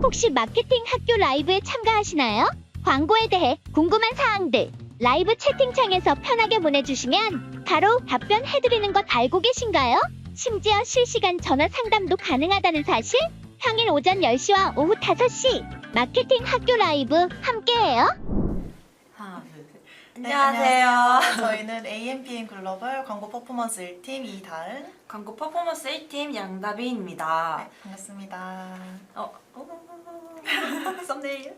혹시 마케팅 학교 라이브에 참가하시나요? 광고에 대해 궁금한 사항들 라이브 채팅창에서 편하게 보내주시면 바로 답변해드리는 것 알고 계신가요? 심지어 실시간 전화 상담도 가능하다는 사실? 평일 오전 10시와 오후 5시 마케팅 학교 라이브 함께해요. 하나, 둘, 셋. 네, 안녕하세요. 저희는 AMPM 글로벌 광고 퍼포먼스 1팀 이다은. 광고 퍼포먼스 1팀 양다빈입니다. 네, 반갑습니다. 썸네일.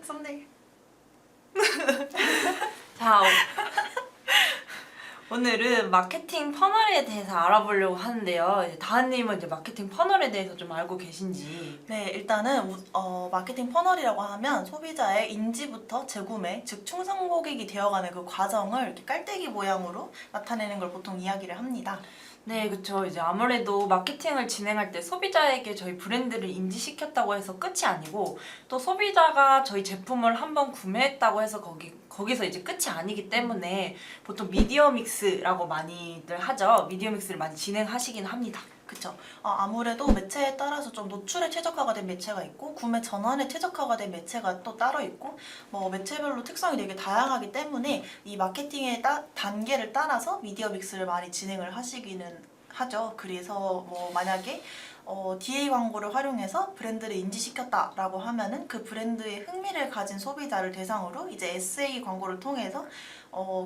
썸네일. 자, 오늘은 마케팅 퍼널에 대해서 알아보려고 하는데요. 이제 다은님은 이제 마케팅 퍼널에 대해서 좀 알고 계신지? 네, 일단은 마케팅 퍼널이라고 하면 소비자의 인지부터 재구매, 즉 충성 고객이 되어가는 그 과정을 이렇게 깔때기 모양으로 나타내는 걸 보통 이야기를 합니다. 네, 그쵸. 이제 아무래도 마케팅을 진행할 때 소비자에게 저희 브랜드를 인지시켰다고 해서 끝이 아니고 또 소비자가 저희 제품을 한번 구매했다고 해서 거기서 이제 끝이 아니기 때문에 보통 미디어 믹스라고 많이들 하죠. 미디어 믹스를 많이 진행하시긴 합니다. 그쵸. 아무래도 매체에 따라서 좀 노출에 최적화가 된 매체가 있고 구매 전환에 최적화가 된 매체가 또 따로 있고 뭐 매체별로 특성이 되게 다양하기 때문에 이 마케팅의 단계를 따라서 미디어 믹스를 많이 진행을 하시기는 하죠. 그래서 뭐 만약에 DA 광고를 활용해서 브랜드를 인지시켰다라고 하면은 그 브랜드의 흥미를 가진 소비자를 대상으로 이제 SA 광고를 통해서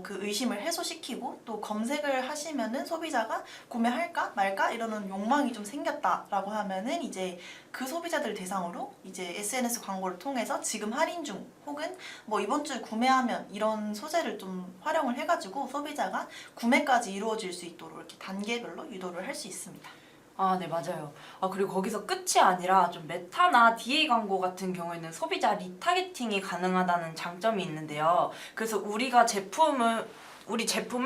그 의심을 해소시키고 또 검색을 하시면은 소비자가 구매할까 말까 이러는 욕망이 좀 생겼다라고 하면은 이제 그 소비자들 대상으로 이제 SNS 광고를 통해서 지금 할인 중 혹은 뭐 이번 주에 구매하면 이런 소재를 좀 활용을 해가지고 소비자가 구매까지 이루어질 수 있도록 이렇게 단계별로 유도를 할 수 있습니다. 아, 네, 맞아요. 그리고 거기서 끝이 아니라 좀 메타나 DA 광고 같은 경우에는 소비자 리타겟팅이 가능하다는 장점이 있는데요. 그래서 우리 제품을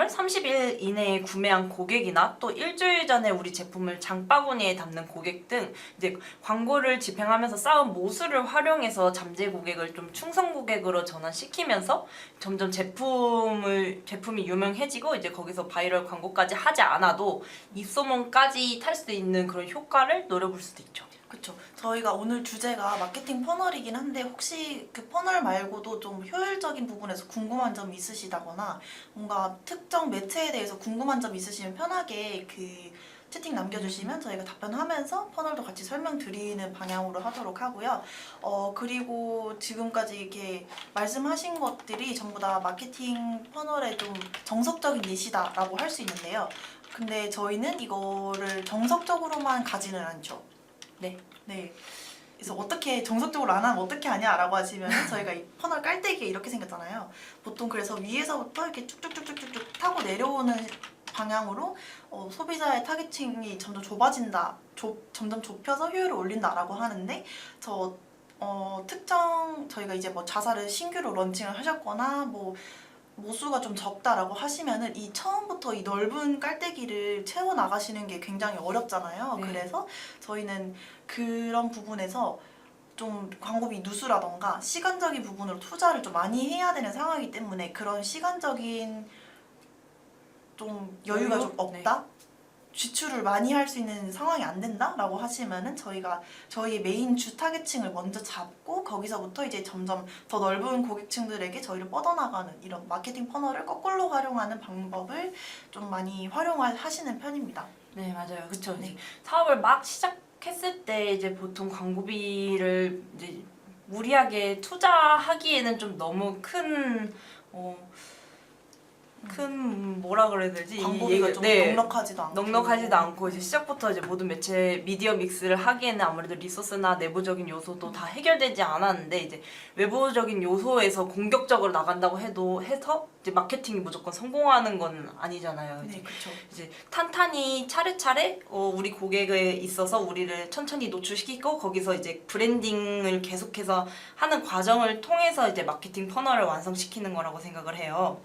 30일 이내에 구매한 고객이나 또 일주일 전에 우리 제품을 장바구니에 담는 고객 등 이제 광고를 집행하면서 쌓은 모수를 활용해서 잠재 고객을 좀 충성 고객으로 전환시키면서 점점 제품이 유명해지고 이제 거기서 바이럴 광고까지 하지 않아도 입소문까지 탈 수 있는 그런 효과를 노려볼 수도 있죠. 그렇죠. 저희가 오늘 주제가 마케팅 퍼널이긴 한데 혹시 그 퍼널 말고도 좀 효율적인 부분에서 궁금한 점 있으시다거나 뭔가 특정 매체에 대해서 궁금한 점 있으시면 편하게 그 채팅 남겨주시면 저희가 답변하면서 퍼널도 같이 설명드리는 방향으로 하도록 하고요. 그리고 지금까지 이렇게 말씀하신 것들이 전부 다 마케팅 퍼널의 좀 정석적인 예시다라고 할 수 있는데요. 근데 저희는 이거를 정석적으로만 가지는 않죠. 네. 네. 그래서 어떻게 정석적으로 안 하면 어떻게 하냐 라고 하시면 저희가 이 퍼널 깔때기가 이렇게 생겼잖아요. 보통 그래서 위에서부터 이렇게 쭉쭉쭉쭉쭉 타고 내려오는 방향으로 소비자의 타겟팅이 점점 좁아진다, 점점 좁혀서 효율을 올린다라고 하는데 특정 저희가 이제 뭐 자사를 신규로 런칭을 하셨거나 뭐 모수가 좀 적다라고 하시면은 이 처음부터 이 넓은 깔때기를 채워 나가시는 게 굉장히 어렵잖아요. 네. 그래서 저희는 그런 부분에서 좀 광고비 누수라던가 시간적인 부분으로 투자를 좀 많이 해야 되는 상황이기 때문에 그런 시간적인 좀 여유가 좀 없다? 지출을 많이 할 수 있는 상황이 안 된다라고 하시면은 저희가 저희의 메인 주 타겟층을 먼저 잡고 거기서부터 이제 점점 더 넓은 고객층들에게 저희를 뻗어나가는 이런 마케팅 퍼널을 거꾸로 활용하는 방법을 좀 많이 활용하시는 편입니다. 네, 맞아요. 그쵸. 네. 사업을 막 시작했을 때 이제 보통 광고비를 이제 무리하게 투자하기에는 좀 너무 큰 뭐라 그래야 되지? 광고비가 좀 네. 넉넉하지도 않고 이제 시작부터 이제 모든 매체 미디어 믹스를 하기에는 아무래도 리소스나 내부적인 요소도 다 해결되지 않았는데 이제 외부적인 요소에서 공격적으로 나간다고 해서 이제 마케팅이 무조건 성공하는 건 아니잖아요. 네, 그렇죠. 이제 탄탄히 차례차례 우리 고객에 있어서 우리를 천천히 노출시키고 거기서 이제 브랜딩을 계속해서 하는 과정을 통해서 이제 마케팅 퍼널을 완성시키는 거라고 생각을 해요.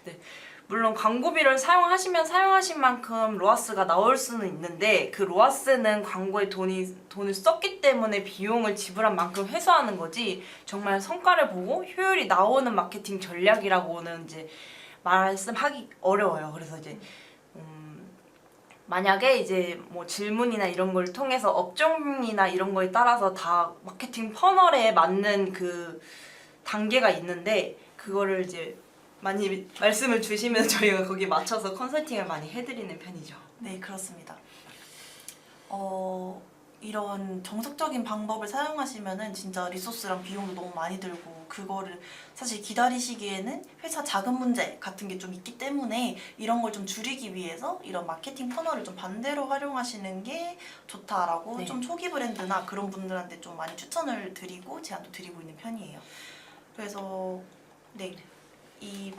네. 물론 광고비를 사용하시면 사용하신 만큼 로아스가 나올 수는 있는데 그 로아스는 광고에 돈을 썼기 때문에 비용을 지불한 만큼 회수하는 거지 정말 성과를 보고 효율이 나오는 마케팅 전략이라고는 이제 말씀하기 어려워요. 그래서 이제 만약에 이제 뭐 질문이나 이런 걸 통해서 업종이나 이런 거에 따라서 다 마케팅 퍼널에 맞는 그 단계가 있는데 그거를 이제 많이 말씀을 주시면 저희가 거기에 맞춰서 컨설팅을 많이 해드리는 편이죠. 네, 그렇습니다. 이런 정석적인 방법을 사용하시면은 진짜 리소스랑 비용도 너무 많이 들고 그거를 사실 기다리시기에는 회사 자금 문제 같은 게 좀 있기 때문에 이런 걸 좀 줄이기 위해서 이런 마케팅 터널을 좀 반대로 활용하시는 게 좋다라고 네. 좀 초기 브랜드나 그런 분들한테 좀 많이 추천을 드리고 제안도 드리고 있는 편이에요. 그래서 네, 이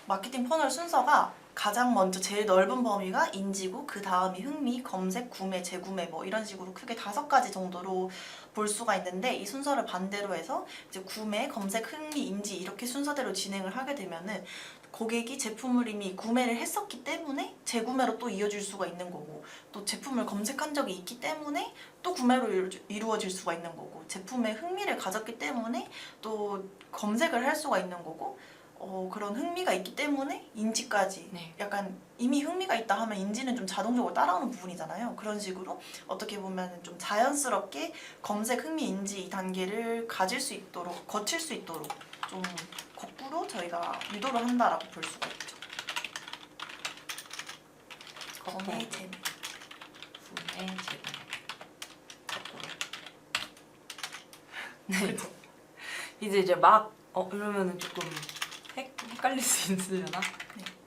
마케팅 퍼널 순서가 가장 먼저 제일 넓은 범위가 인지고 그 다음이 흥미, 검색, 구매, 재구매 뭐 이런 식으로 크게 5가지 정도로 볼 수가 있는데 이 순서를 반대로 해서 이제 구매, 검색, 흥미, 인지 이렇게 순서대로 진행을 하게 되면은 고객이 제품을 이미 구매를 했었기 때문에 재구매로 또 이어질 수가 있는 거고 또 제품을 검색한 적이 있기 때문에 또 구매로 이루어질 수가 있는 거고 제품에 흥미를 가졌기 때문에 또 검색을 할 수가 있는 거고 그런 흥미가 있기 때문에 인지까지 네. 약간 이미 흥미가 있다 하면 인지는 좀 자동적으로 따라오는 부분이잖아요. 그런 식으로 어떻게 보면 좀 자연스럽게 검색, 흥미, 인지 이 단계를 가질 수 있도록 거칠 수 있도록 좀 거꾸로 저희가 유도를 한다라고 볼 수가 있죠. 구매, 재미. 구매, 재구매. 네. 이제 막 이러면은 조금 헷갈릴 수 있으려나?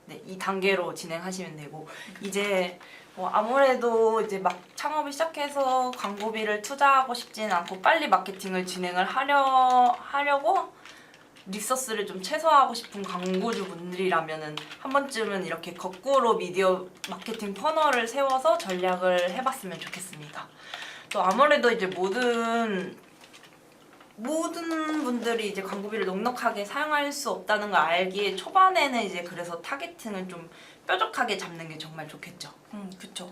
네, 이 단계로 진행하시면 되고 이제 뭐 아무래도 이제 막 창업을 시작해서 광고비를 투자하고 싶지는 않고 빨리 마케팅을 진행을 하려고 리소스를 좀 최소화하고 싶은 광고주분들이라면은 한 번쯤은 이렇게 거꾸로 미디어 마케팅 퍼널을 세워서 전략을 해봤으면 좋겠습니다. 또 아무래도 이제 모든 분들이 이제 광고비를 넉넉하게 사용할 수 없다는 걸 알기에 초반에는 이제 그래서 타겟팅을 좀 뾰족하게 잡는 게 정말 좋겠죠. 그쵸.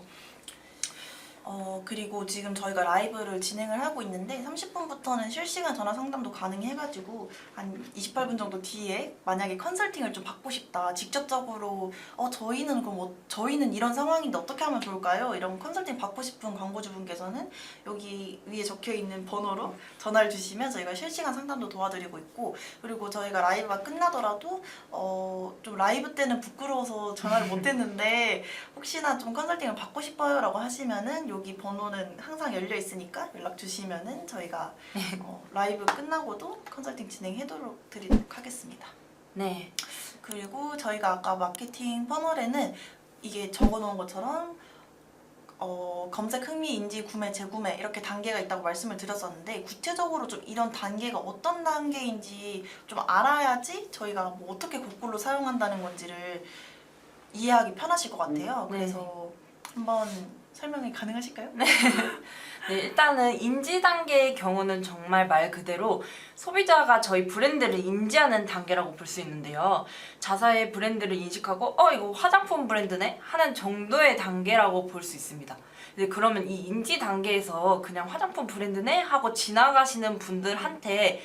그리고 지금 저희가 라이브를 진행을 하고 있는데 30분부터는 실시간 전화 상담도 가능해가지고 한 28분 정도 뒤에 만약에 컨설팅을 좀 받고 싶다 직접적으로 저희는 그럼 저희는 이런 상황인데 어떻게 하면 좋을까요? 이런 컨설팅 받고 싶은 광고주분께서는 여기 위에 적혀있는 번호로 전화를 주시면 저희가 실시간 상담도 도와드리고 있고 그리고 저희가 라이브가 끝나더라도 좀 라이브 때는 부끄러워서 전화를 못했는데 혹시나 좀 컨설팅을 받고 싶어요 라고 하시면은 여기 번호는 항상 열려 있으니까 연락 주시면은 저희가 라이브 끝나고도 컨설팅 진행해도록 드리도록 하겠습니다. 네. 그리고 저희가 아까 마케팅 퍼널에는 이게 적어놓은 것처럼 검색, 흥미, 인지, 구매, 재구매 이렇게 단계가 있다고 말씀을 드렸었는데 구체적으로 좀 이런 단계가 어떤 단계인지 좀 알아야지 저희가 뭐 어떻게 거꾸로 사용한다는 건지를 이해하기 편하실 것 같아요. 네. 그래서 한번 설명이 가능하실까요? 네, 일단은 인지 단계의 경우는 정말 말 그대로 소비자가 저희 브랜드를 인지하는 단계라고 볼 수 있는데요. 자사의 브랜드를 인식하고 이거 화장품 브랜드네? 하는 정도의 단계라고 볼 수 있습니다. 근데 그러면 이 인지 단계에서 그냥 화장품 브랜드네? 하고 지나가시는 분들한테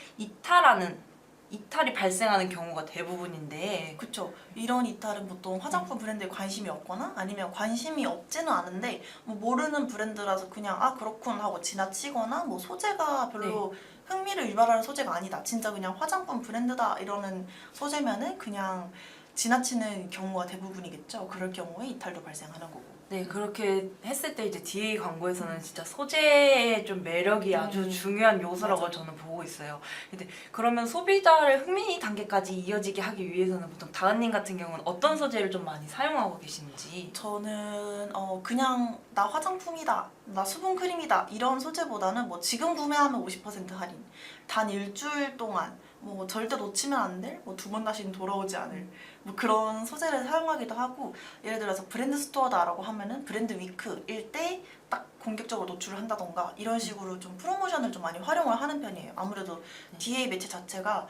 이탈이 발생하는 경우가 대부분인데 그쵸. 이런 이탈은 보통 화장품 브랜드에 관심이 없거나 아니면 관심이 없지는 않은데 뭐 모르는 브랜드라서 그냥 그렇군 하고 지나치거나 뭐 소재가 별로 흥미를 유발하는 소재가 아니다. 진짜 그냥 화장품 브랜드다 이러는 소재면은 그냥 지나치는 경우가 대부분이겠죠. 그럴 경우에 이탈도 발생하는 거고. 네, 그렇게 했을 때 이제 DA 광고에서는 진짜 소재의 좀 매력이 아주 중요한 요소라고 맞아요. 저는 보고 있어요. 근데 그러면 소비자를 흥미 단계까지 이어지게 하기 위해서는 보통 다은님 같은 경우는 어떤 소재를 좀 많이 사용하고 계신지? 저는 그냥 나 화장품이다, 나 수분크림이다 이런 소재보다는 뭐 지금 구매하면 50% 할인, 단 일주일 동안 뭐 절대 놓치면 안 될, 뭐 2번 다시는 돌아오지 않을 뭐 그런 소재를 사용하기도 하고 예를 들어서 브랜드 스토어다라고 하면은 브랜드 위크일 때 딱 공격적으로 노출을 한다던가 이런 식으로 좀 프로모션을 좀 많이 활용을 하는 편이에요. 아무래도 DA 매체 자체가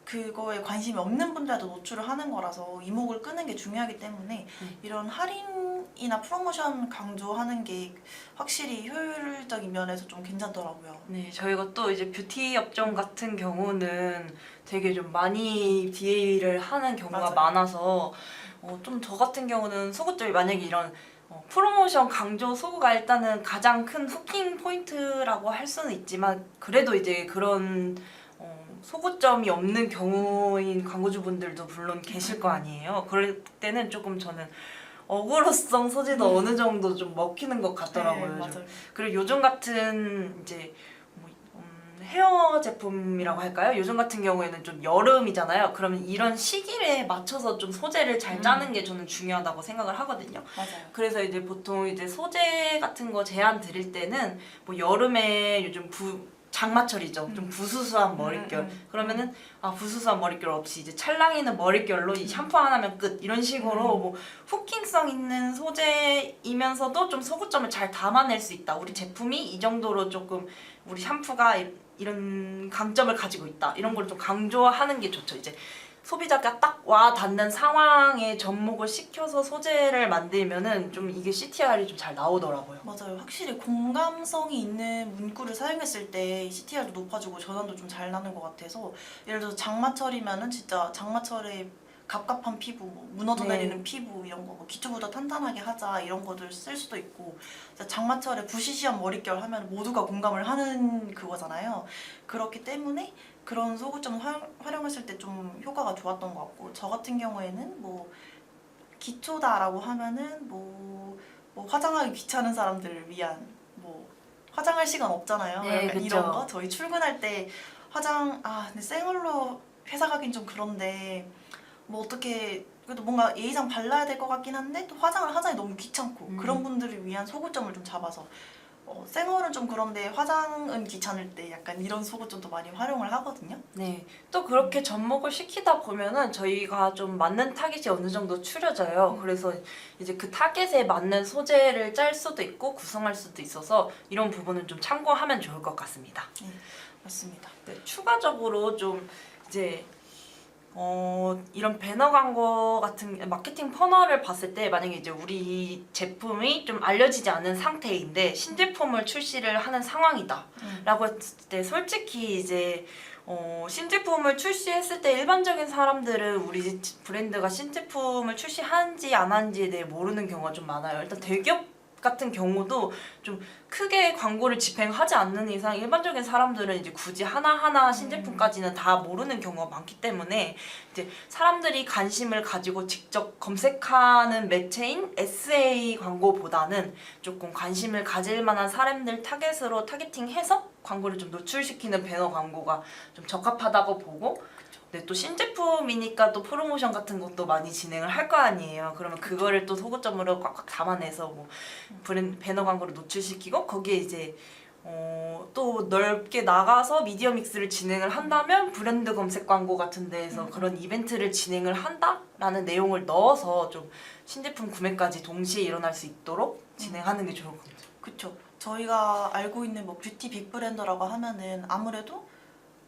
그거에 관심이 없는 분들한테 노출을 하는 거라서 이목을 끄는 게 중요하기 때문에 이런 할인이나 프로모션 강조하는 게 확실히 효율적인 면에서 좀 괜찮더라고요. 네, 저희가 또 이제 뷰티 업종 같은 경우는 되게 좀 많이 DA를 하는 경우가 맞아요. 많아서 좀 저 같은 경우는 소극적이 만약에 이런 프로모션 강조 소구가 일단은 가장 큰 후킹 포인트라고 할 수는 있지만 그래도 이제 그런 소구점이 없는 경우인 광고주분들도 물론 계실 거 아니에요. 그럴 때는 조금 저는 어그로성 소지도 어느 정도 좀 먹히는 것 같더라고요. 네, 좀. 맞아요. 그리고 요즘 같은 이제 헤어 제품이라고 할까요? 요즘 같은 경우에는 좀 여름이잖아요. 그러면 이런 시기에 맞춰서 좀 소재를 잘 짜는 게 저는 중요하다고 생각을 하거든요. 맞아요. 그래서 이제 보통 이제 소재 같은 거 제안 드릴 때는 뭐 여름에 요즘 장마철이죠. 좀 부수수한 머릿결. 그러면은 부수수한 머릿결 없이 이제 찰랑이는 머릿결로 이 샴푸 하나면 끝 이런 식으로 뭐 후킹성 있는 소재이면서도 좀 소구점을 잘 담아낼 수 있다. 우리 제품이 이 정도로 조금 우리 샴푸가 이런 강점을 가지고 있다. 이런 걸 좀 강조하는 게 좋죠. 이제 소비자가 딱 와 닿는 상황에 접목을 시켜서 소재를 만들면은 좀 이게 CTR이 좀 잘 나오더라고요. 맞아요. 확실히 공감성이 있는 문구를 사용했을 때 CTR도 높아지고 전환도 좀 잘 나는 것 같아서 예를 들어서 장마철이면은 진짜 장마철에 갑갑한 피부, 뭐 무너져 네. 내리는 피부 이런 거, 뭐 기초보다 탄탄하게 하자 이런 것들 쓸 수도 있고 장마철에 부시시한 머릿결 하면 모두가 공감을 하는 그거잖아요. 그렇기 때문에 그런 소구점 활용했을 때 좀 효과가 좋았던 것 같고 저 같은 경우에는 뭐 기초다라고 하면은 뭐 화장하기 귀찮은 사람들을 위한 뭐 화장할 시간 없잖아요. 네, 약간 그쵸. 이런 거 저희 출근할 때 화장 근데 생얼로 회사 가긴 좀 그런데 뭐 어떻게 그래도 뭔가 예의상 발라야 될 것 같긴 한데 또 화장을 하자니 너무 귀찮고 그런 분들을 위한 소구점을 좀 잡아서 생얼은 좀 그런데 화장은 귀찮을 때 약간 이런 소구점도 많이 활용을 하거든요. 네. 또 그렇게 접목을 시키다 보면은 저희가 좀 맞는 타깃이 어느 정도 추려져요. 그래서 이제 그 타깃에 맞는 소재를 짤 수도 있고 구성할 수도 있어서 이런 부분은 좀 참고하면 좋을 것 같습니다. 네, 맞습니다. 네, 추가적으로 좀 이제 이런 배너 광고 같은 마케팅 퍼널을 봤을 때 만약에 이제 우리 제품이 좀 알려지지 않은 상태인데 신제품을 출시를 하는 상황이다 라고 했을 때 솔직히 이제 신제품을 출시했을 때 일반적인 사람들은 우리 브랜드가 신제품을 출시하는지 안 하는지에 대해 모르는 경우가 좀 많아요. 일단 대기업 같은 경우도 좀 크게 광고를 집행하지 않는 이상 일반적인 사람들은 이제 굳이 하나하나 신제품까지는 다 모르는 경우가 많기 때문에 이제 사람들이 관심을 가지고 직접 검색하는 매체인 SA 광고보다는 조금 관심을 가질 만한 사람들 타겟으로 타겟팅해서 광고를 좀 노출시키는 배너 광고가 좀 적합하다고 보고 네, 또 신제품이니까 또 프로모션 같은 것도 많이 진행을 할 거 아니에요. 그러면 그거를 또 소구점으로 꽉꽉 담아내서 뭐 배너 광고를 노출시키고 거기에 이제 또 넓게 나가서 미디어 믹스를 진행을 한다면 브랜드 검색 광고 같은 데에서 그런 이벤트를 진행을 한다라는 내용을 넣어서 좀 신제품 구매까지 동시에 일어날 수 있도록 진행하는 게 좋을 것 같아요. 그쵸. 저희가 알고 있는 뭐 뷰티 빅브랜드라고 하면은 아무래도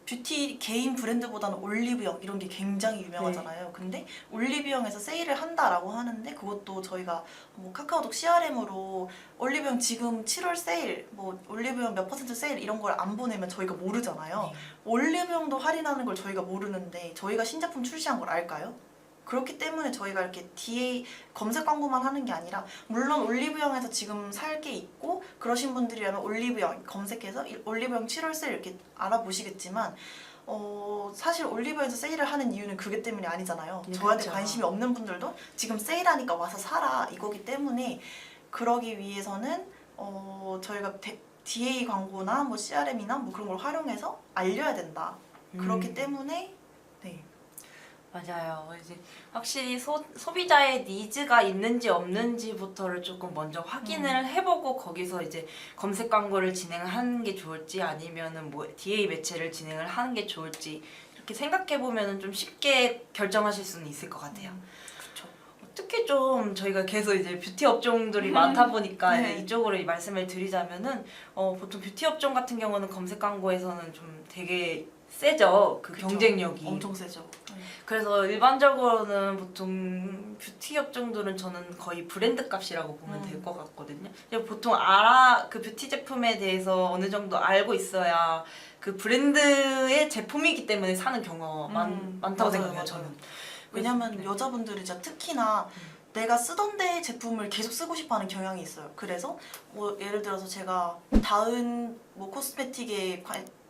뷰티 개인 브랜드보다는 올리브영 이런 게 굉장히 유명하잖아요. 근데 올리브영에서 세일을 한다라고 하는데 그것도 저희가 뭐 카카오톡 CRM으로 올리브영 지금 7월 세일, 뭐 올리브영 몇 % 세일 이런 걸 안 보내면 저희가 모르잖아요. 올리브영도 할인하는 걸 저희가 모르는데 저희가 신제품 출시한 걸 알까요? 그렇기 때문에 저희가 이렇게 DA 검색 광고만 하는 게 아니라 물론 올리브영에서 지금 살 게 있고 그러신 분들이라면 올리브영 검색해서 올리브영 7월 세일 이렇게 알아보시겠지만 사실 올리브영에서 세일을 하는 이유는 그게 때문이 아니잖아요. 네, 저한테 그렇죠. 관심이 없는 분들도 지금 세일하니까 와서 사라 이거기 때문에 그러기 위해서는 저희가 DA 광고나 뭐 CRM이나 뭐 그런 걸 활용해서 알려야 된다. 그렇기 때문에 네. 맞아요. 이제 확실히 소비자의 니즈가 있는지 없는지부터를 조금 먼저 확인을 해보고 거기서 이제 검색 광고를 진행하는 게 좋을지 아니면은 뭐 DA 매체를 진행을 하는 게 좋을지 이렇게 생각해 보면은 좀 쉽게 결정하실 수는 있을 것 같아요. 그렇죠. 특히 좀 저희가 계속 이제 뷰티 업종들이 많다 보니까 네. 이제 이쪽으로 이 말씀을 드리자면은 보통 뷰티 업종 같은 경우는 검색 광고에서는 좀 되게 세죠. 그 그쵸. 경쟁력이. 엄청 세죠. 그래서 일반적으로는 보통 뷰티 업종들은 저는 거의 브랜드 값이라고 보면 될 것 같거든요. 보통 그 뷰티 제품에 대해서 어느 정도 알고 있어야 그 브랜드의 제품이기 때문에 사는 경우가 많다고 맞아요, 생각해요. 맞아요. 저는. 왜냐면 네. 여자분들이 진짜 특히나 내가 쓰던 데 제품을 계속 쓰고 싶어하는 경향이 있어요. 그래서 뭐 예를 들어서 제가 다은 뭐 코스메틱의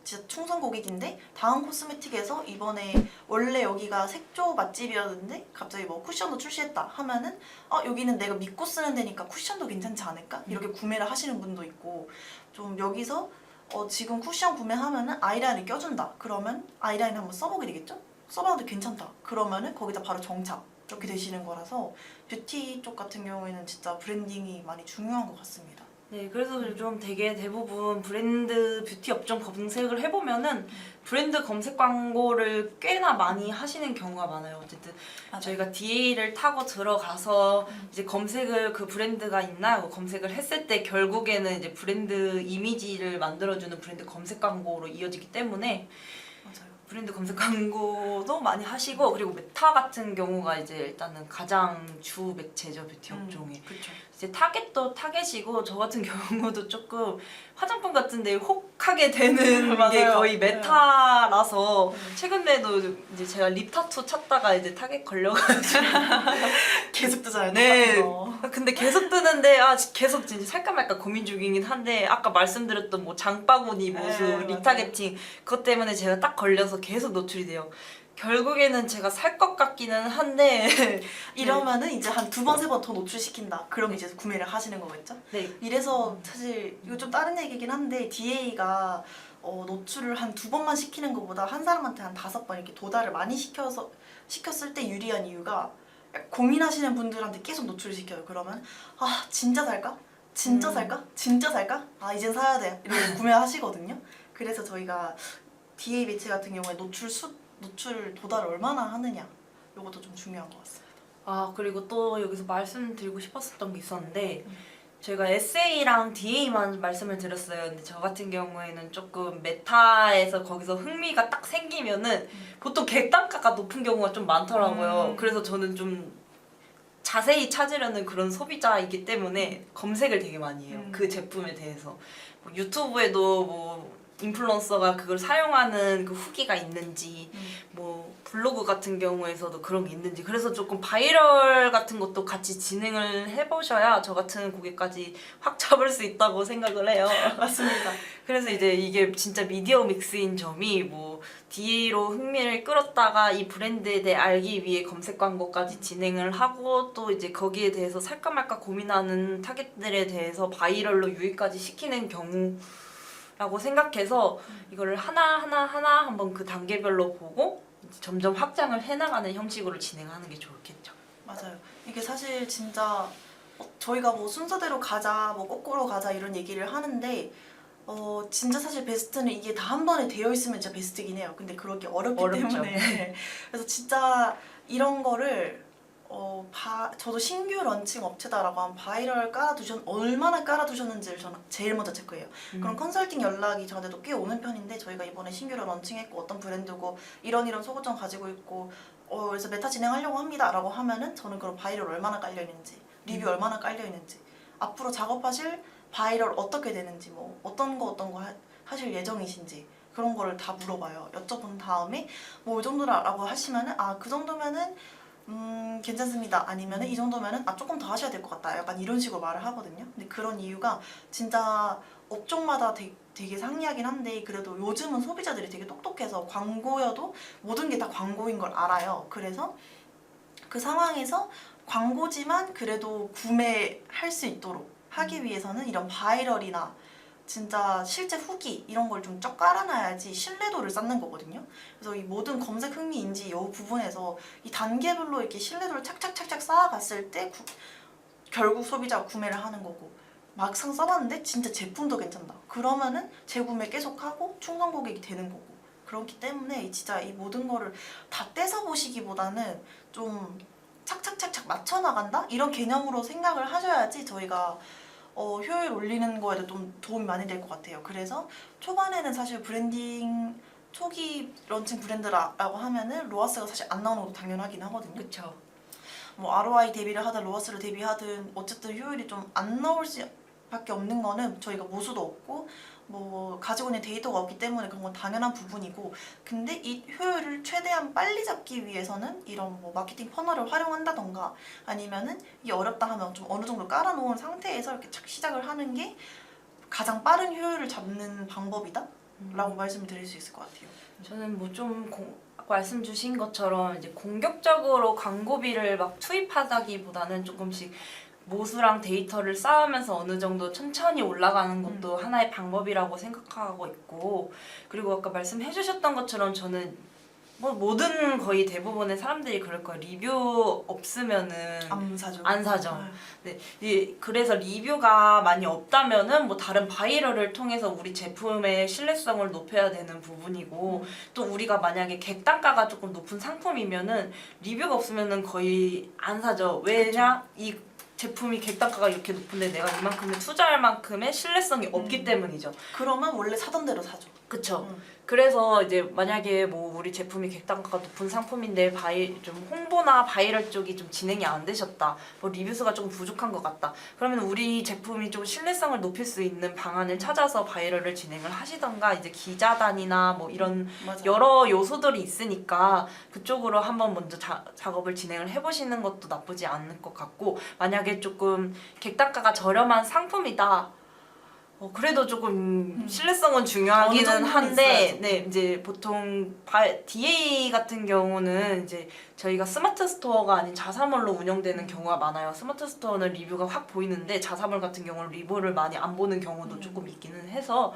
진짜 충성 고객인데 다은 코스메틱에서 이번에 원래 여기가 색조 맛집이었는데 갑자기 뭐 쿠션도 출시했다 하면은 여기는 내가 믿고 쓰는 데니까 쿠션도 괜찮지 않을까? 이렇게 구매를 하시는 분도 있고 좀 여기서 지금 쿠션 구매하면은 아이라인을 껴준다. 그러면 아이라인 한번 써보게 되겠죠? 써봤는데 괜찮다. 그러면은 거기다 바로 정착. 이렇게 되시는 거라서 뷰티 쪽 같은 경우에는 진짜 브랜딩이 많이 중요한 것 같습니다. 네, 그래서 좀 되게 대부분 브랜드 뷰티 업종 검색을 해보면은 브랜드 검색 광고를 꽤나 많이 하시는 경우가 많아요. 어쨌든 맞아요. 저희가 DA를 타고 들어가서 이제 검색을 그 브랜드가 있나 하고 검색을 했을 때 결국에는 이제 브랜드 이미지를 만들어주는 브랜드 검색 광고로 이어지기 때문에 맞아요. 브랜드 검색 광고도 많이 하시고 그리고 메타 같은 경우가 이제 일단은 가장 주 매체죠 뷰티 업종에. 그렇죠. 이제 타겟도 타겟이고 저 같은 경우도 조금 화장품 같은데 혹하게 되는 게 맞아요. 거의 메타라서 최근에도 이제 제가 립 타투 찾다가 이제 타겟 걸려가지고 계속 뜨잖아요. 네. 똑같은 거. 근데 계속 뜨는데 계속 진짜 살까 말까 고민 중이긴 한데 아까 말씀드렸던 뭐 장바구니 모습 네, 리타겟팅 그것 때문에 제가 딱 걸려서 계속 노출이 돼요. 결국에는 제가 살 것 같기는 한데 이러면은 이제 한 2번, 3번 더 노출시킨다. 그럼 이제 구매를 하시는 거겠죠? 네. 이래서 사실 이거 좀 다른 얘기긴 한데 DA가 노출을 한 2번만 시키는 것보다 한 사람한테 한 5번 이렇게 도달을 많이 시켰을 때 유리한 이유가 고민하시는 분들한테 계속 노출을 시켜요. 그러면 진짜 살까? 진짜 살까? 진짜 살까? 이젠 사야 돼. 이렇게 구매하시거든요. 그래서 저희가 DA 매체 같은 경우에 노출 도달을 얼마나 하느냐 이것도 좀 중요한 것 같습니다. 그리고 또 여기서 말씀드리고 싶었던 게 있었는데 저희가 SA랑 DA만 말씀을 드렸어요. 근데 저 같은 경우에는 조금 메타에서 거기서 흥미가 딱 생기면은 보통 객단가가 높은 경우가 좀 많더라고요. 그래서 저는 좀 자세히 찾으려는 그런 소비자이기 때문에 검색을 되게 많이 해요. 그 제품에 대해서. 뭐 유튜브에도 뭐 인플루언서가 그걸 사용하는 그 후기가 있는지 뭐 블로그 같은 경우에서도 그런 게 있는지 그래서 조금 바이럴 같은 것도 같이 진행을 해보셔야 저 같은 고객까지 확 잡을 수 있다고 생각을 해요. 맞습니다. 그래서 이제 이게 진짜 미디어 믹스인 점이 뭐 DA로 흥미를 끌었다가 이 브랜드에 대해 알기 위해 검색 광고까지 진행을 하고 또 이제 거기에 대해서 살까 말까 고민하는 타겟들에 대해서 바이럴로 유입까지 시키는 경우라고 생각해서 이거를 하나 한번 그 단계별로 보고 이제 점점 확장을 해나가는 형식으로 진행하는 게 좋겠죠. 맞아요. 이게 사실 진짜 저희가 뭐 순서대로 가자, 뭐 거꾸로 가자 이런 얘기를 하는데 진짜 사실 베스트는 이게 다 한 번에 되어 있으면 진짜 베스트긴 해요. 근데 그러기 어렵기 어렵죠. 때문에 그래서 진짜 이런 거를 저도 신규 런칭 업체다라고 하면 바이럴 얼마나 깔아두셨는지를 저는 제일 먼저 체크해요. 그럼 컨설팅 연락이 저한테도 꽤 오는 편인데 저희가 이번에 신규로 런칭했고 어떤 브랜드고 이런 소고점 가지고 있고 그래서 메타 진행하려고 합니다 라고 하면은 저는 그럼 바이럴 얼마나 깔려있는지 리뷰 얼마나 깔려있는지 앞으로 작업하실 바이럴 어떻게 되는지 뭐 어떤 거 하실 예정이신지 그런 거를 다 물어봐요. 여쭤본 다음에 뭐 이 정도라고 하시면은 그 정도면은 괜찮습니다. 아니면은 이 정도면은 조금 더 하셔야 될 것 같다. 약간 이런 식으로 말을 하거든요. 근데 그런 이유가 진짜 업종마다 되게 상이하긴 한데 그래도 요즘은 소비자들이 되게 똑똑해서 광고여도 모든 게 다 광고인 걸 알아요. 그래서 그 상황에서 광고지만 그래도 구매할 수 있도록 하기 위해서는 이런 바이럴이나 진짜 실제 후기 이런 걸 좀 쫙 깔아놔야지 신뢰도를 쌓는 거거든요. 그래서 이 모든 검색 흥미 인지 이 부분에서 이 단계별로 이렇게 신뢰도를 착착착착 쌓아갔을 때 결국 소비자가 구매를 하는 거고 막상 써봤는데 진짜 제품도 괜찮다. 그러면은 재구매 계속하고 충성 고객이 되는 거고 그렇기 때문에 진짜 이 모든 거를 다 떼서 보시기보다는 좀 착착착착 맞춰 나간다 이런 개념으로 생각을 하셔야지 저희가 효율 올리는 거에도 좀 도움이 많이 될 것 같아요. 그래서 초반에는 사실 브랜딩 초기 런칭 브랜드라고 하면은 로아스가 사실 안 나오는 것도 당연하긴 하거든요. 그렇죠. 뭐 ROI 대비를 하든 로아스를 대비하든 어쨌든 효율이 좀 안 나올 수밖에 없는 거는 저희가 모수도 없고 뭐 가지고 있는 데이터가 없기 때문에 그런 건 당연한 부분이고, 근데 이 효율을 최대한 빨리 잡기 위해서는 이런 뭐 마케팅 퍼널을 활용한다던가 아니면은 이게 어렵다 하면 좀 어느 정도 깔아놓은 상태에서 이렇게 착 시작을 하는 게 가장 빠른 효율을 잡는 방법이다 라고 말씀을 드릴 수 있을 것 같아요. 저는 뭐 좀 말씀 주신 것처럼 이제 공격적으로 광고비를 막 투입하다기보다는 조금씩 모수랑 데이터를 쌓으면서 어느 정도 천천히 올라가는 것도 하나의 방법이라고 생각하고 있고, 그리고 아까 말씀해 주셨던 것처럼 저는 뭐 모든 거의 대부분의 사람들이 그럴 거예요. 리뷰 없으면은 안 사죠. 안 사죠. 아유. 네, 그래서 리뷰가 많이 없다면은 뭐 다른 바이럴을 통해서 우리 제품의 신뢰성을 높여야 되는 부분이고, 또 우리가 만약에 객단가가 조금 높은 상품이면은 리뷰가 없으면은 거의 안 사죠. 왜냐? 이 제품이 객단가가 이렇게 높은데 내가 이만큼의 투자할 만큼의 신뢰성이 없기 때문이죠. 그러면 원래 사던 대로 사죠. 그쵸. 그래서 이제 만약에 뭐 우리 제품이 객단가가 높은 상품인데 좀 홍보나 바이럴 쪽이 좀 진행이 안 되셨다, 뭐 리뷰수가 조금 부족한 것 같다, 그러면 우리 제품이 좀 신뢰성을 높일 수 있는 방안을 찾아서 바이럴을 진행을 하시던가, 이제 기자단이나 뭐 이런 맞아. 여러 요소들이 있으니까 그쪽으로 한번 먼저 작업을 진행을 해보시는 것도 나쁘지 않을 것 같고, 만약에 조금 객단가가 저렴한 상품이다, 그래도 조금 신뢰성은 어느 중요하기는 정도는 한데, 있어야죠. 네, 이제 보통 DA 같은 경우는 이제 저희가 스마트 스토어가 아닌 자사몰로 운영되는 경우가 많아요. 스마트 스토어는 리뷰가 확 보이는데 자사몰 같은 경우는 리뷰를 많이 안 보는 경우도 조금 있기는 해서,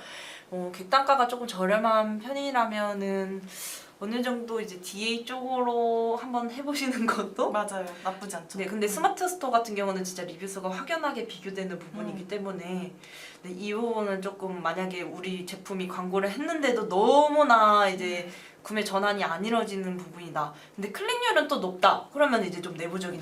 객단가가 조금 저렴한 편이라면은 어느 정도 이제 DA 쪽으로 한번 해보시는 것도. 맞아요. 나쁘지 않죠. 네, 근데 스마트 스토어 같은 경우는 진짜 리뷰수가 확연하게 비교되는 부분이기 때문에, 네, 이 부분은 조금 만약에 우리 제품이 광고를 했는데도 너무나 이제 구매 전환이 안 이루어지는 부분이다. 근데 클릭률은 또 높다. 그러면 이제 좀 내부적인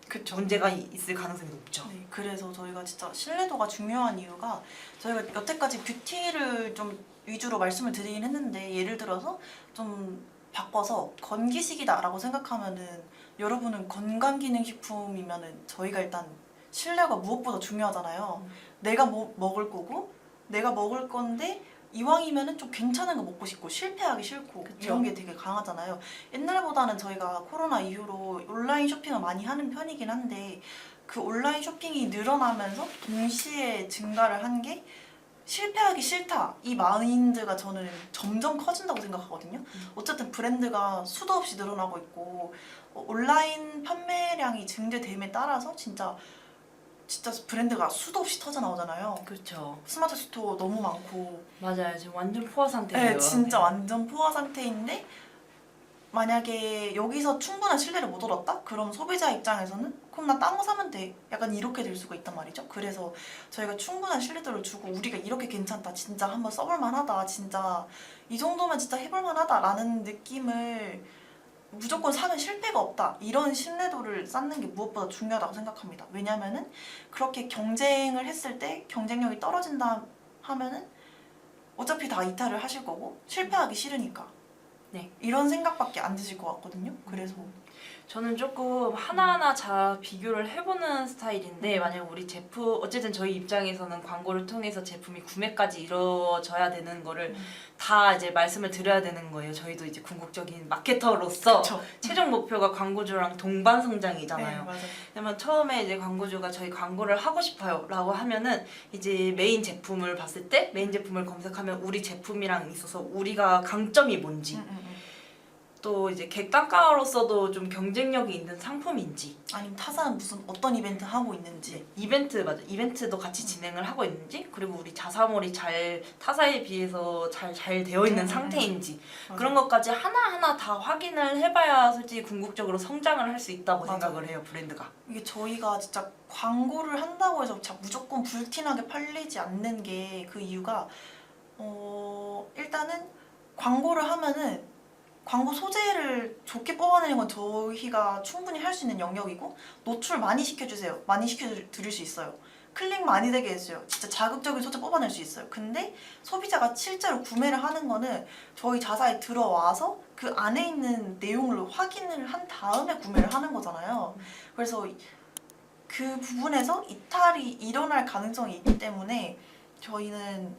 그쵸. 문제가 있을 가능성이 높죠. 네, 그래서 저희가 진짜 신뢰도가 중요한 이유가, 저희가 여태까지 뷰티를 좀 위주로 말씀을 드리긴 했는데, 예를 들어서 좀 바꿔서 건기식이다라고 생각하면은, 여러분은 건강기능식품이면은 저희가 일단 신뢰가 무엇보다 중요하잖아요. 내가 뭐 먹을 거고 내가 먹을 건데 이왕이면은 좀 괜찮은 거 먹고 싶고 실패하기 싫고, 그쵸. 이런 게 되게 강하잖아요. 옛날보다는 저희가 코로나 이후로 온라인 쇼핑을 많이 하는 편이긴 한데, 그 온라인 쇼핑이 늘어나면서 동시에 증가를 한 게 실패하기 싫다, 이 마인드가 저는 점점 커진다고 생각하거든요. 어쨌든 브랜드가 수도 없이 늘어나고 있고, 온라인 판매량이 증대됨에 따라서 진짜 브랜드가 수도 없이 터져 나오잖아요. 그렇죠. 스마트 스토어 너무 많고. 맞아요. 지금 완전 포화 상태예요. 네, 진짜 완전 포화 상태인데, 만약에 여기서 충분한 신뢰를 못 얻었다? 그럼 소비자 입장에서는 그럼 나 딴 거 사면 돼, 약간 이렇게 될 수가 있단 말이죠. 그래서 저희가 충분한 신뢰도를 주고, 우리가 이렇게 괜찮다, 진짜 한번 써볼 만하다, 진짜 이 정도면 진짜 해볼 만하다 라는 느낌을, 무조건 사면 실패가 없다, 이런 신뢰도를 쌓는 게 무엇보다 중요하다고 생각합니다. 왜냐면은 그렇게 경쟁을 했을 때 경쟁력이 떨어진다 하면은 어차피 다 이탈을 하실 거고 실패하기 싫으니까. 네. 이런 생각밖에 안 드실 것 같거든요. 그래서 저는 조금 하나하나 잘 비교를 해보는 스타일인데, 만약에 우리 제품, 어쨌든 저희 입장에서는 광고를 통해서 제품이 구매까지 이루어져야 되는 거를 다 이제 말씀을 드려야 되는 거예요. 저희도 이제 궁극적인 마케터로서 그쵸. 최종 목표가 광고주랑 동반 성장이잖아요. 네, 맞아요. 그러면 처음에 이제 광고주가 저희 광고를 하고 싶어요 라고 하면은, 이제 메인 제품을 봤을 때 메인 제품을 검색하면 우리 제품이랑 있어서 우리가 강점이 뭔지, 또 이제 객단가로서도 좀 경쟁력이 있는 상품인지, 아니면 타사는 무슨 어떤 이벤트 하고 있는지. 이벤트도 같이 진행을 하고 있는지, 그리고 우리 자사몰이 잘 타사에 비해서 잘 되어 있는 상태인지, 맞아요. 그런 것까지 하나하나 다 확인을 해봐야 솔직히 궁극적으로 성장을 할 수 있다고 맞아요. 생각을 해요, 브랜드가. 이게 저희가 진짜 광고를 한다고 해서 무조건 불티나게 팔리지 않는 게, 그 이유가 일단은 광고를 하면은 광고 소재를 좋게 뽑아내는 건 저희가 충분히 할 수 있는 영역이고, 노출 많이 시켜주세요. 많이 시켜드릴 수 있어요. 클릭 많이 되게 했어요. 진짜 자극적인 소재 뽑아낼 수 있어요. 근데 소비자가 실제로 구매를 하는 거는 저희 자사에 들어와서 그 안에 있는 내용을 확인을 한 다음에 구매를 하는 거잖아요. 그래서 그 부분에서 이탈이 일어날 가능성이 있기 때문에 저희는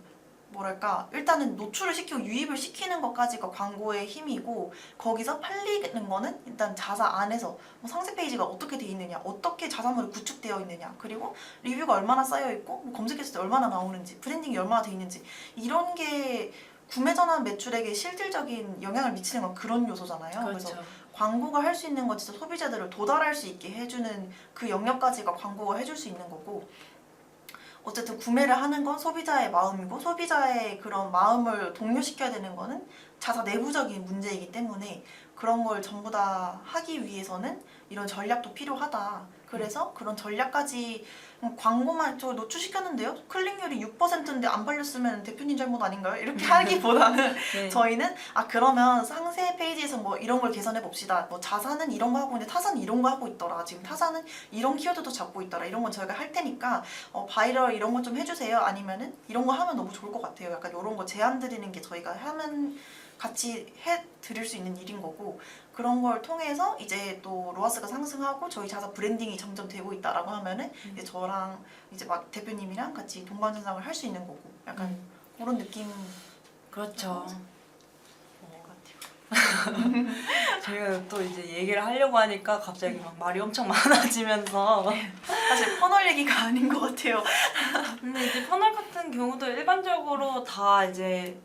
뭐랄까 일단은 노출을 시키고 유입을 시키는 것까지가 광고의 힘이고 거기서 팔리는 거는 일단 자사 안에서 뭐 상세 페이지가 어떻게 돼 있느냐, 어떻게 자사물이 구축되어 있느냐, 그리고 리뷰가 얼마나 쌓여 있고 뭐 검색했을 때 얼마나 나오는지, 브랜딩이 얼마나 돼 있는지 이런 게 구매 전환 매출에게 실질적인 영향을 미치는 건 그런 요소잖아요. 그래서 그렇죠. 광고가 할 수 있는 건 진짜 소비자들을 도달할 수 있게 해주는 그 영역까지가 광고가 해줄 수 있는 거고 어쨌든 구매를 하는 건 소비자의 마음이고 소비자의 그런 마음을 동요시켜야 되는 거는 자사 내부적인 문제이기 때문에 그런 걸 전부 다 하기 위해서는 이런 전략도 필요하다. 그래서 그런 전략까지 광고만 저 노출시켰는데요? 클릭률이 6%인데 안 팔렸으면 대표님 잘못 아닌가요? 이렇게 하기보다는 네. 저희는 그러면 상세 페이지에서 뭐 이런 걸 개선해 봅시다. 뭐 자사는 이런 거 하고 있는데 타사는 이런 거 하고 있더라. 지금 타사는 이런 키워드도 잡고 있더라. 이런 건 저희가 할 테니까 바이럴 이런 거 좀 해주세요. 아니면은 이런 거 하면 너무 좋을 것 같아요. 약간 이런 거 제안 드리는 게 저희가 하면 같이 해 드릴 수 있는 일인 거고 그런 걸 통해서 이제 또 로아스가 상승하고 저희 자사 브랜딩이 점점 되고 있다라고 하면은 이제 저랑 이제 막 대표님이랑 같이 동반전상을 할 수 있는 거고 약간 그런 느낌 그렇죠. 것 같아요. 저희가 또 이제 얘기를 하려고 하니까 갑자기 막 말이 엄청 많아지면서 사실 퍼널 얘기가 아닌 것 같아요. 근데 이제 퍼널 같은 경우도 일반적으로 다 이제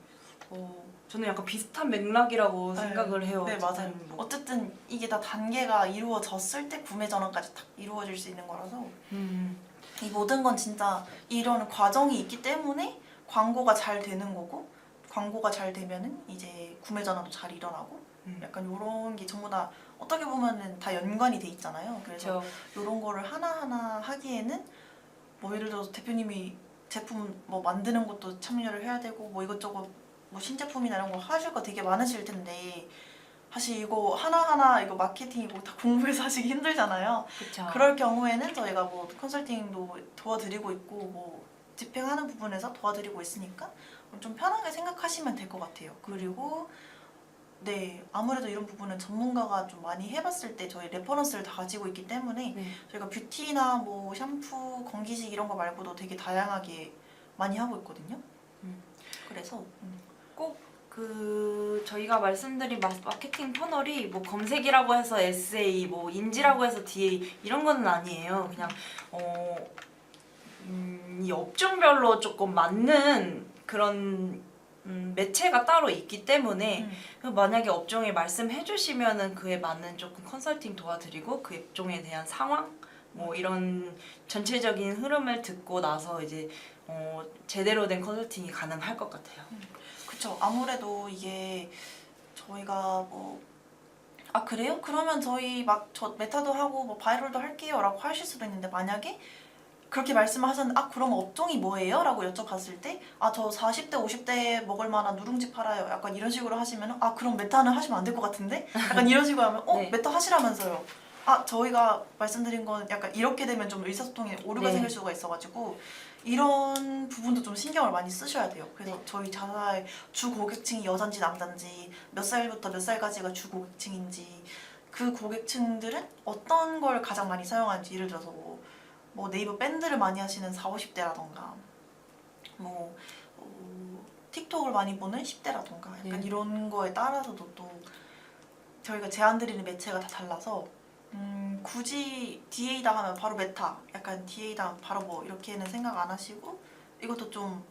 저는 약간 비슷한 맥락이라고 생각을 해요. 네, 맞아요. 어쨌든 뭐. 어쨌든 이게 다 단계가 이루어졌을 때 구매 전환까지 딱 이루어질 수 있는 거라서 이 모든 건 진짜 이런 과정이 있기 때문에 광고가 잘 되는 거고 광고가 잘 되면은 이제 구매 전환도 잘 일어나고 약간 이런 게 전부 다 어떻게 보면은 다 연관이 돼 있잖아요. 그래서 그렇죠. 이런 거를 하나하나 하기에는 뭐 예를 들어서 대표님이 제품 뭐 만드는 것도 참여를 해야 되고 뭐 이것저것 뭐 신제품이나 이런 거 하실 거 되게 많으실 텐데 사실 이거 하나하나 이거 마케팅이고 다 공부해서 하시기 힘들잖아요. 그렇죠. 그럴 경우에는 저희가 뭐 컨설팅도 도와드리고 있고 뭐 집행하는 부분에서 도와드리고 있으니까 좀 편하게 생각하시면 될 것 같아요. 그리고 네 아무래도 이런 부분은 전문가가 좀 많이 해봤을 때 저희 레퍼런스를 다 가지고 있기 때문에 네. 저희가 뷰티나 뭐 샴푸, 건기식 이런 거 말고도 되게 다양하게 많이 하고 있거든요. 그래서 꼭 저희가 말씀드린 마케팅 퍼널이 뭐 검색이라고 해서 SA, 뭐 인지라고 해서 DA 이런 거는 아니에요. 그냥 이 업종별로 조금 맞는 그런 매체가 따로 있기 때문에 만약에 업종에 말씀해 주시면은 그에 맞는 조금 컨설팅 도와드리고 그 업종에 대한 상황 뭐 이런 전체적인 흐름을 듣고 나서 이제 제대로 된 컨설팅이 가능할 것 같아요. 그쵸. 아무래도 이게 저희가 뭐 그래요? 그러면 저희 막 저 메타도 하고 뭐 바이럴도 할게요 라고 하실 수도 있는데 만약에 그렇게 말씀하셨는데 그럼 업종이 뭐예요? 라고 여쭤봤을 때 저 40대 50대에 먹을 만한 누룽지 팔아요 약간 이런 식으로 하시면 그럼 메타는 하시면 안 될 것 같은데? 약간 이런 식으로 하면 네. 메타 하시라면서요. 저희가 말씀드린 건 약간 이렇게 되면 좀 의사소통에 오류가 네. 생길 수가 있어가지고 이런 부분도 좀 신경을 많이 쓰셔야 돼요. 그래서 네. 저희 자사의 주 고객층이 여잔지 남잔지 몇 살부터 몇 살까지가 주 고객층인지 그 고객층들은 어떤 걸 가장 많이 사용하는지 예를 들어서 뭐 네이버 밴드를 많이 하시는 40, 50대라던가 뭐 틱톡을 많이 보는 10대라던가 약간 네. 이런 거에 따라서도 또 저희가 제안드리는 매체가 다 달라서 굳이 DA다 하면 바로 메타 약간 DA다 바로 뭐 이렇게는 생각 안 하시고 이것도 좀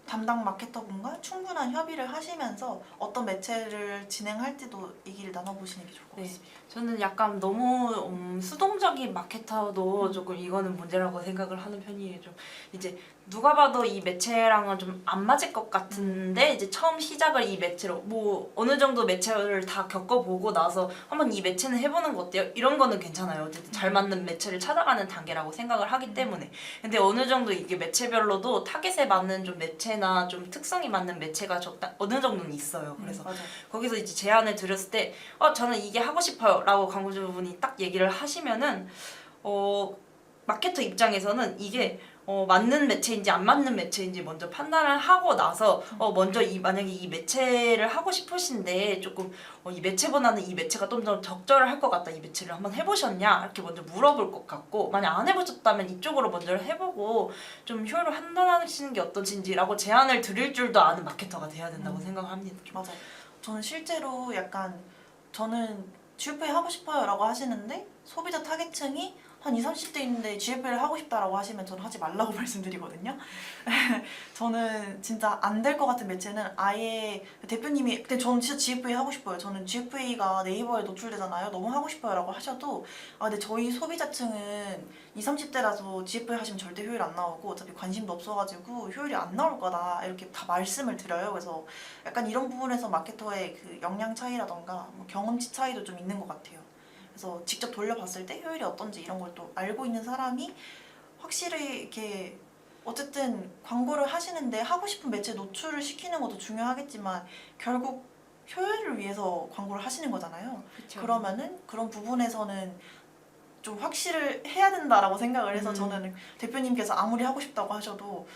담당 마케터분과 충분한 협의를 하시면서 어떤 매체를 진행할지도 얘기를 나눠보시는 게 좋을 것 네. 같습니다. 저는 약간 너무 수동적인 마케터도 조금 이거는 문제라고 생각을 하는 편이에요. 좀 이제 누가 봐도 이 매체랑은 좀 안 맞을 것 같은데 이제 처음 시작을 이 매체로 뭐 어느 정도 매체를 다 겪어보고 나서 한번 이 매체는 해보는 거 어때요? 이런 거는 괜찮아요. 어쨌든 잘 맞는 매체를 찾아가는 단계라고 생각을 하기 때문에 근데 어느 정도 이게 매체별로도 타겟에 맞는 좀 매체나 좀 특성이 맞는 매체가 어느 정도는 있어요. 그래서 맞아요. 거기서 이제 제안을 드렸을 때 저는 이게 하고 싶어요 라고 광고주분이 딱 얘기를 하시면은 마케터 입장에서는 이게 맞는 매체인지 안 맞는 매체인지 먼저 판단을 하고 나서 먼저 만약에 이 매체를 하고 싶으신데 조금 이 매체보다는 이 매체가 좀 더 적절할 것 같다. 이 매체를 한번 해보셨냐? 이렇게 먼저 물어볼 것 같고 만약 안 해보셨다면 이쪽으로 먼저 해보고 좀 효율을 판단하시는 게 어떠신지라고 제안을 드릴 줄도 아는 마케터가 돼야 된다고 생각합니다. 맞아요. 저는 실제로 약간 저는 GFA 하고 싶어요 라고 하시는데 소비자 타겟층이 한 20, 30대 있는데 GFA를 하고 싶다라고 하시면 저는 하지 말라고 말씀드리거든요. 저는 진짜 안 될 것 같은 매체는 아예 대표님이 근데 저는 진짜 GFA 하고 싶어요. 저는 GFA가 네이버에 노출되잖아요. 너무 하고 싶어요 라고 하셔도 근데 저희 소비자층은 20, 30대라서 GFA 하시면 절대 효율 안 나오고 어차피 관심도 없어가지고 효율이 안 나올 거다 이렇게 다 말씀을 드려요. 그래서 약간 이런 부분에서 마케터의 그 역량 차이라던가 뭐 경험치 차이도 좀 있는 것 같아요. 그래서 직접 돌려봤을 때 효율이 어떤지 이런 걸 또 알고 있는 사람이 확실히 이렇게 어쨌든 광고를 하시는데 하고 싶은 매체 노출을 시키는 것도 중요하겠지만 결국 효율을 위해서 광고를 하시는 거잖아요. 그쵸. 그러면은 그런 부분에서는 좀 확실을 해야 된다라고 생각을 해서 저는 대표님께서 아무리 하고 싶다고 하셔도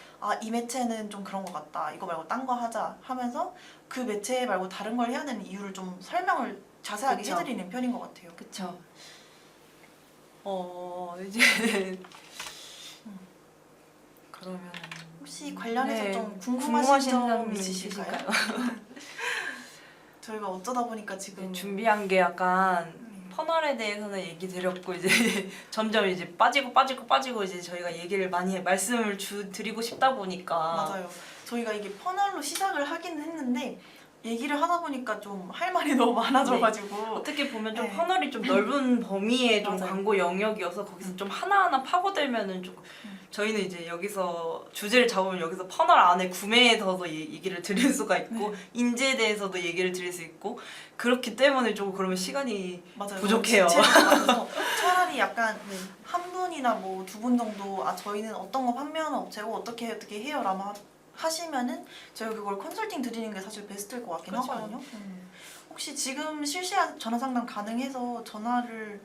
이 매체는 좀 그런 것 같다. 이거 말고 딴 거 하자 하면서 그 매체 말고 다른 걸 해야 되는 이유를 좀 설명을 자세하게 그쵸. 해드리는 편인 것 같아요. 그쵸. 이제 그러면 혹시 관련해서 네, 좀 궁금하신 점 있으실까요? 있으실까요? 저희가 어쩌다 보니까 지금 준비한 게 약간 퍼널에 대해서는 얘기 드렸고 이제 점점 이제 빠지고 이제 저희가 얘기를 많이 말씀을 드리고 싶다 보니까 맞아요. 저희가 이게 퍼널로 시작을 하긴 했는데 얘기를 하다 보니까 좀 할 말이 너무 많아져가지고 어떻게 보면 좀 네. 퍼널이 좀 넓은 범위의 좀 맞아요. 광고 영역이어서 거기서 좀 하나하나 파고들면은 좀 저희는 이제 여기서 주제를 잡으면 여기서 퍼널 안에 구매에 대해서도 얘기를 드릴 수가 있고 인지에 대해서도 얘기를 드릴 수 있고 그렇기 때문에 좀 그러면 시간이 맞아요. 부족해요. 그래서 차라리 약간 한 분이나 뭐 두 분 정도 저희는 어떤 거 판매하는 업체고 어떻게 해요 라고 하시면은 저희가 그걸 컨설팅 드리는 게 사실 베스트일 것 같긴 그렇죠. 하거든요. 혹시 지금 실시간 전화 상담 가능해서 전화를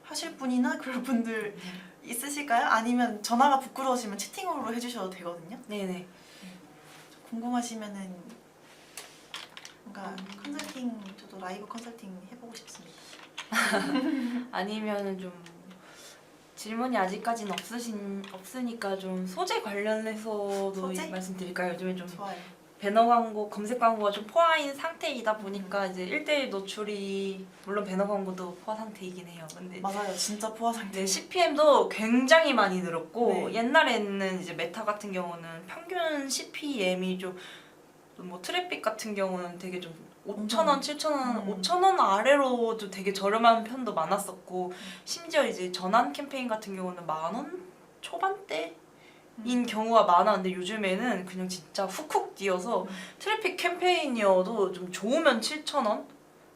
하실 분이나 그럴 분들 있으실까요? 아니면 전화가 부끄러우시면 채팅으로 해주셔도 되거든요. 네네. 궁금하시면은 뭔가 컨설팅 저도 라이브 컨설팅 해보고 싶습니다. 아니면은 좀 질문이 아직까지는 없으니까 좀 소재 관련해서도 소재? 말씀드릴까요? 요즘에 좀 좋아요. 배너 광고, 검색 광고가 좀 포화인 상태이다 보니까 이제 1대1 노출이 물론 배너 광고도 포화 상태이긴 해요. 근데 맞아요. 진짜 포화 상태. 네, CPM도 굉장히 많이 늘었고 네. 옛날에는 이제 메타 같은 경우는 평균 CPM이 좀 뭐 트래픽 같은 경우는 되게 좀 5,000원, 7,000원, 5,000원 아래로도 되게 저렴한 편도 많았었고 심지어 이제 전환 캠페인 같은 경우는 10,000원 초반대인 경우가 많았는데 요즘에는 그냥 진짜 훅훅 뛰어서 트래픽 캠페인이어도 좀 좋으면 7,000원,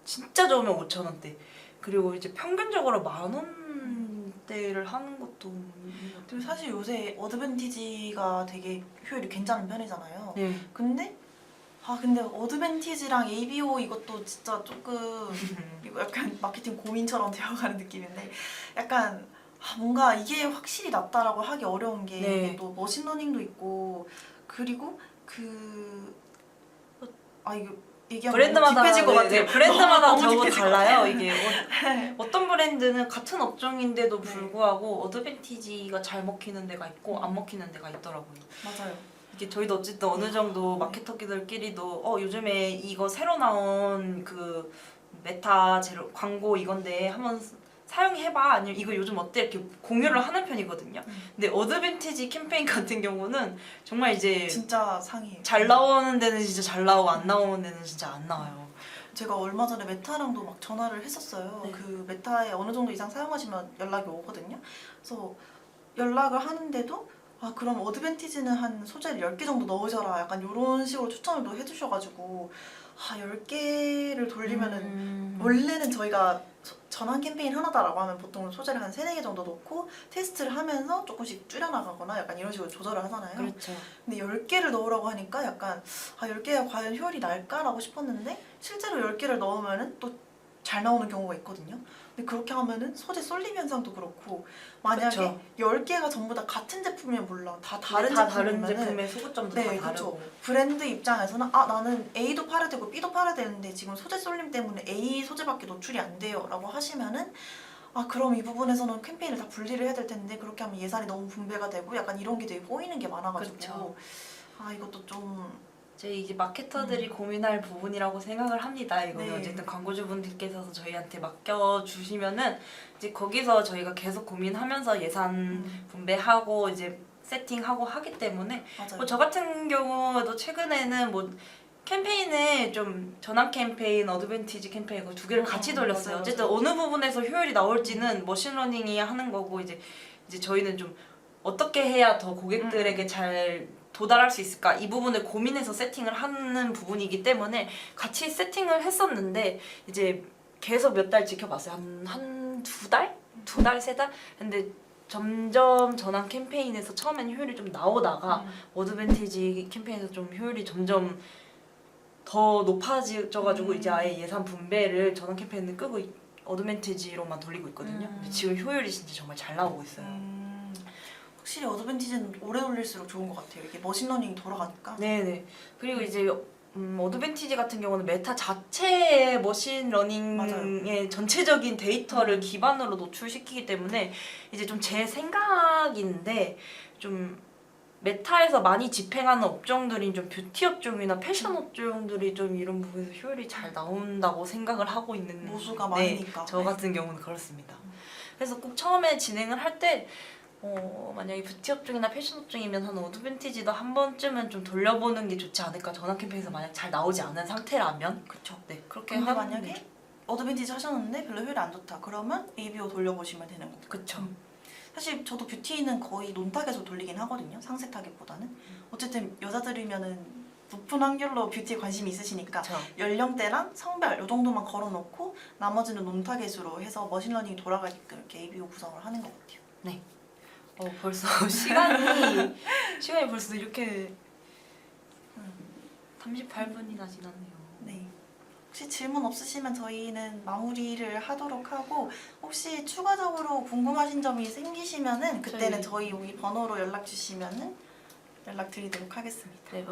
진짜 좋으면 5,000원대 그리고 이제 평균적으로 10,000원대를 하는 것도 그리고 사실 요새 어드밴티지가 되게 효율이 괜찮은 편이잖아요. 네. 근데 어드밴티지랑 ABO 이것도 진짜 조금 이거 약간 마케팅 고민처럼 되어가는 느낌인데 약간 뭔가 이게 확실히 낫다라고 하기 어려운 게 네. 또 머신러닝도 있고 그리고 이거 얘기하면 브랜드마다 너무 딥해질 것 같아요. 네, 브랜드마다 너무 저거 딥해질 것 달라요. 같아요. 이게 어떤 브랜드는 같은 업종인데도 불구하고 어드밴티지가 잘 먹히는 데가 있고 안 먹히는 데가 있더라고요. 맞아요. 이게 저희도 어쨌든 어느 정도 마케터들끼리도 요즘에 이거 새로 나온 그 메타 제로 광고 이건데 한번 사용해봐 아니면 이거 요즘 어때 이렇게 공유를 하는 편이거든요. 근데 어드밴티지 캠페인 같은 경우는 정말 이제 진짜 상이에요. 잘 나오는 데는 진짜 잘 나오고 안 나오는 데는 진짜 안 나와요. 제가 얼마 전에 메타랑도 막 전화를 했었어요. 네. 그 메타에 어느 정도 이상 사용하시면 연락이 오거든요. 그래서 연락을 하는데도 그럼 어드밴티지는 한 소재를 10개 정도 넣으셔라 약간 이런 식으로 추천을 또 해주셔가지고 10개를 돌리면은 원래는 저희가 전환 캠페인 하나다라고 하면 보통 소재를 한 3, 4개 정도 넣고 테스트를 하면서 조금씩 줄여나가거나 약간 이런 식으로 조절을 하잖아요. 그렇죠. 근데 10개를 넣으라고 하니까 약간 10개가 과연 효율이 날까라고 싶었는데 실제로 10개를 넣으면은 또 잘 나오는 경우가 있거든요. 근데 그렇게 하면은 소재 쏠림 현상도 그렇고 만약에 그쵸. 10개가 전부 다 같은 제품이면 몰라 다 다른 다 다른 제품이면은 제품의 소구점도 네, 다 그쵸. 다르고. 브랜드 입장에서는 아 나는 A도 팔아야 되고 B도 팔아야 되는데 지금 소재 쏠림 때문에 A 소재밖에 노출이 안 돼요 라고 하시면은 아 그럼 이 부분에서는 캠페인을 다 분리를 해야 될 텐데 그렇게 하면 예산이 너무 분배가 되고 약간 이런 게 되게 꼬이는 게 많아가지고 그쵸. 아 이것도 좀 저희 이제 마케터들이 고민할 부분이라고 생각을 합니다. 이거는 네. 어쨌든 광고주분들께서 저희한테 맡겨주시면은 이제 거기서 저희가 계속 고민하면서 예산 분배하고 이제 세팅하고 하기 때문에 맞아요. 뭐 저 같은 경우도 최근에는 뭐 캠페인을 좀 전환 캠페인, 어드밴티지 캠페인 그 두 개를 같이 돌렸어요. 맞아요, 어쨌든 어느 부분에서 효율이 나올지는 머신러닝이 하는 거고 이제 저희는 좀 어떻게 해야 더 고객들에게 잘 도달할 수 있을까 이 부분을 고민해서 세팅을 하는 부분이기 때문에 같이 세팅을 했었는데 이제 계속 몇 달 지켜봤어요. 한 두 달? 두 달, 세 달? 근데 점점 전환 캠페인에서 처음엔 효율이 좀 나오다가 어드밴티지 캠페인에서 좀 효율이 점점 더 높아져가지고 이제 아예 예산 분배를 전환 캠페인을 끄고 어드밴티지로만 돌리고 있거든요. 근데 지금 효율이 진짜 정말 잘 나오고 있어요. 확실히 어드밴티지는 오래 돌릴수록 좋은 것 같아요. 이게 머신러닝이 돌아가니까. 네네. 그리고 이제 어드밴티지 같은 경우는 메타 자체의 머신러닝의 맞아요. 전체적인 데이터를 기반으로 노출시키기 때문에 이제 좀 제 생각인데 좀 메타에서 많이 집행하는 업종들인 좀 뷰티 업종이나 패션 업종들이 좀 이런 부분에서 효율이 잘 나온다고 생각을 하고 있는 모수가 네, 많으니까. 저 같은 경우는 그렇습니다. 그래서 꼭 처음에 진행을 할 때 만약에 뷰티 업종이나 패션 업종이면 한 어드밴티지도 한 번쯤은 좀 돌려보는 게 좋지 않을까. 전환 캠페인에서 만약 잘 나오지 않은 상태라면 그쵸. 네 그렇게 근데 하는 만약에 게 어드밴티지 하셨는데 별로 효율이 안 좋다. 그러면 ABO 돌려보시면 되는 거고. 그쵸. 사실 저도 뷰티는 거의 논타겟으로 돌리긴 하거든요. 상세 타겟보다는. 어쨌든 여자들이면은 높은 확률로 뷰티에 관심이 있으시니까 그쵸. 연령대랑 성별 요 정도만 걸어놓고 나머지는 논타겟으로 해서 머신러닝이 돌아가게끔 이렇게 ABO 구성을 하는 것 같아요. 네. 벌써 시간이 벌써 이렇게 38분이나 지났네요. 네. 혹시 질문 없으시면 저희는 마무리를 하도록 하고 혹시 추가적으로 궁금하신 점이 생기시면은 그때는 저희 여기 번호로 연락 주시면은 연락 드리도록 하겠습니다. 네,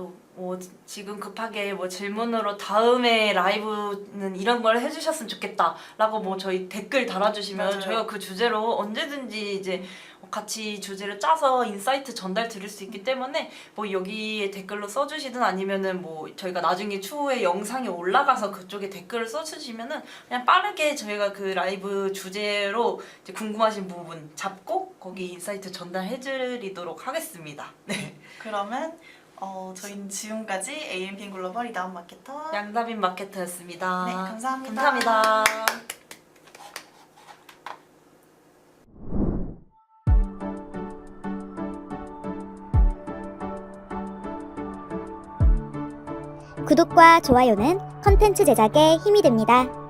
지금 급하게 질문으로 다음에 라이브는 이런 걸 해주셨으면 좋겠다라고 저희 댓글 달아주시면 맞아요. 저희가 그 주제로 언제든지 이제 같이 주제를 짜서 인사이트 전달 드릴 수 있기 때문에 여기에 댓글로 써주시든 아니면은 저희가 나중에 추후에 영상이 올라가서 그쪽에 댓글을 써주시면은 그냥 빠르게 저희가 그 라이브 주제로 이제 궁금하신 부분 잡고 거기 인사이트 전달해드리도록 하겠습니다. 네. 그러면 저희는 지금까지 AMPM 글로벌 이다운 마케터 양다빈 마케터였습니다. 네, 감사합니다. 감사합니다. 구독과 좋아요는 컨텐츠 제작에 힘이 됩니다.